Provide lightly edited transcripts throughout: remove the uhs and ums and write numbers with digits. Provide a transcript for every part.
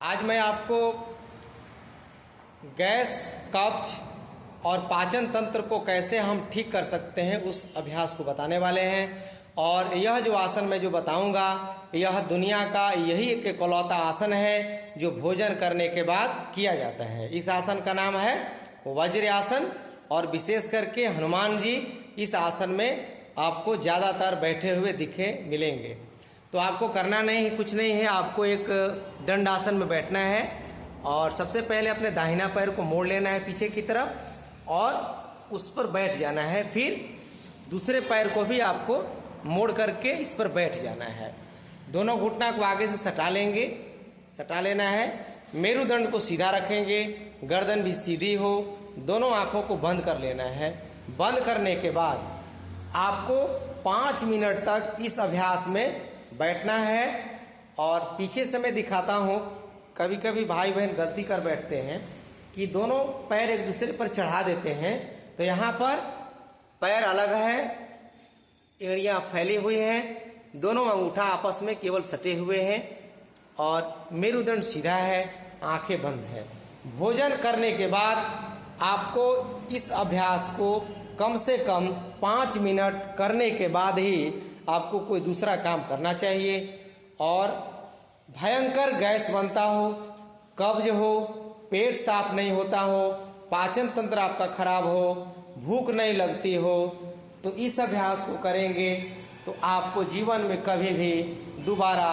आज मैं आपको गैस, कब्ज और पाचन तंत्र को कैसे हम ठीक कर सकते हैं उस अभ्यास को बताने वाले हैं। और यह जो आसन मैं जो बताऊंगा, यह दुनिया का यही एक इकलौता आसन है जो भोजन करने के बाद किया जाता है। इस आसन का नाम है वज्र आसन और विशेष करके हनुमान जी इस आसन में आपको ज़्यादातर बैठे हुए दिखे मिलेंगे। तो आपको करना नहीं, कुछ नहीं है, आपको एक दंड आसन में बैठना है और सबसे पहले अपने दाहिना पैर को मोड़ लेना है पीछे की तरफ और उस पर बैठ जाना है। फिर दूसरे पैर को भी आपको मोड़ करके इस पर बैठ जाना है। दोनों घुटना को आगे से सटा लेंगे, सटा लेना है। मेरुदंड को सीधा रखेंगे, गर्दन भी सीधी हो, दोनों आँखों को बंद कर लेना है। बंद करने के बाद आपको 5 मिनट तक इस अभ्यास में बैठना है। और पीछे से मैं दिखाता हूँ, कभी कभी भाई बहन गलती कर बैठते हैं कि दोनों पैर एक दूसरे पर चढ़ा देते हैं। तो यहाँ पर पैर अलग है, एड़ियाँ फैली हुई हैं, दोनों अंगूठा आपस में केवल सटे हुए हैं और मेरुदंड सीधा है, आंखें बंद है। भोजन करने के बाद आपको इस अभ्यास को कम से कम 5 मिनट करने के बाद ही आपको कोई दूसरा काम करना चाहिए। और भयंकर गैस बनता हो, कब्ज हो, पेट साफ नहीं होता हो, पाचन तंत्र आपका खराब हो, भूख नहीं लगती हो, तो इस अभ्यास को करेंगे तो आपको जीवन में कभी भी दोबारा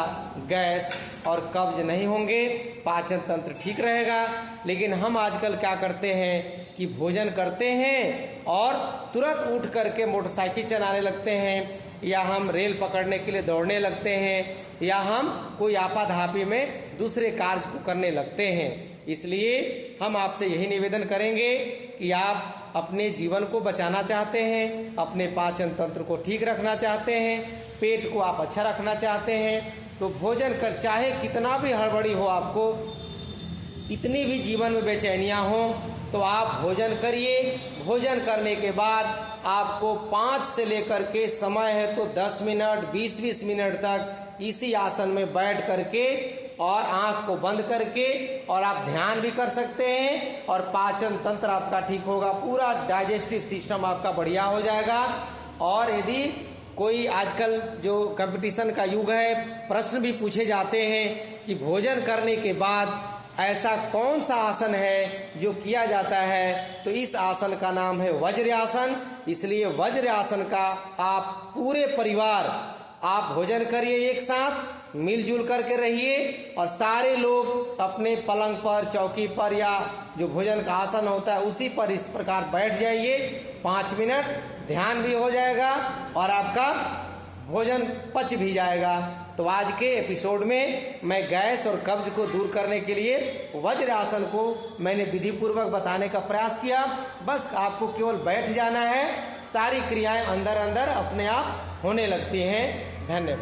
गैस और कब्ज नहीं होंगे, पाचन तंत्र ठीक रहेगा। लेकिन हम आजकल क्या करते हैं कि भोजन करते हैं और तुरंत उठ करके मोटरसाइकिल चलाने लगते हैं, या हम रेल पकड़ने के लिए दौड़ने लगते हैं, या हम कोई आपाधापी में दूसरे कार्य को करने लगते हैं। इसलिए हम आपसे यही निवेदन करेंगे कि आप अपने जीवन को बचाना चाहते हैं, अपने पाचन तंत्र को ठीक रखना चाहते हैं, पेट को आप अच्छा रखना चाहते हैं, तो भोजन कर, चाहे कितना भी हड़बड़ी हो, आपको कितनी भी जीवन में बेचैनियाँ हों, तो आप भोजन करिए। भोजन करने के बाद आपको 5 से लेकर के समय है तो 10 मिनट 20-20 मिनट तक इसी आसन में बैठ करके और आँख को बंद करके और आप ध्यान भी कर सकते हैं और पाचन तंत्र आपका ठीक होगा, पूरा डाइजेस्टिव सिस्टम आपका बढ़िया हो जाएगा। और यदि कोई आजकल जो कंपटीशन का युग है, प्रश्न भी पूछे जाते हैं कि भोजन करने के बाद ऐसा कौन सा आसन है जो किया जाता है, तो इस आसन का नाम है वज्र आसन। इसलिए वज्र आसन का आप पूरे परिवार आप भोजन करिए, एक साथ मिलजुल करके रहिए और सारे लोग अपने पलंग पर, चौकी पर या जो भोजन का आसन होता है उसी पर इस प्रकार बैठ जाइए। 5 मिनट ध्यान भी हो जाएगा और आपका भोजन पच भी जाएगा। तो आज के एपिसोड में मैं गैस और कब्ज को दूर करने के लिए वज्र आसन को मैंने विधि पूर्वक बताने का प्रयास किया। बस आपको केवल बैठ जाना है, सारी क्रियाएं अंदर अंदर अपने आप होने लगती हैं। धन्यवाद।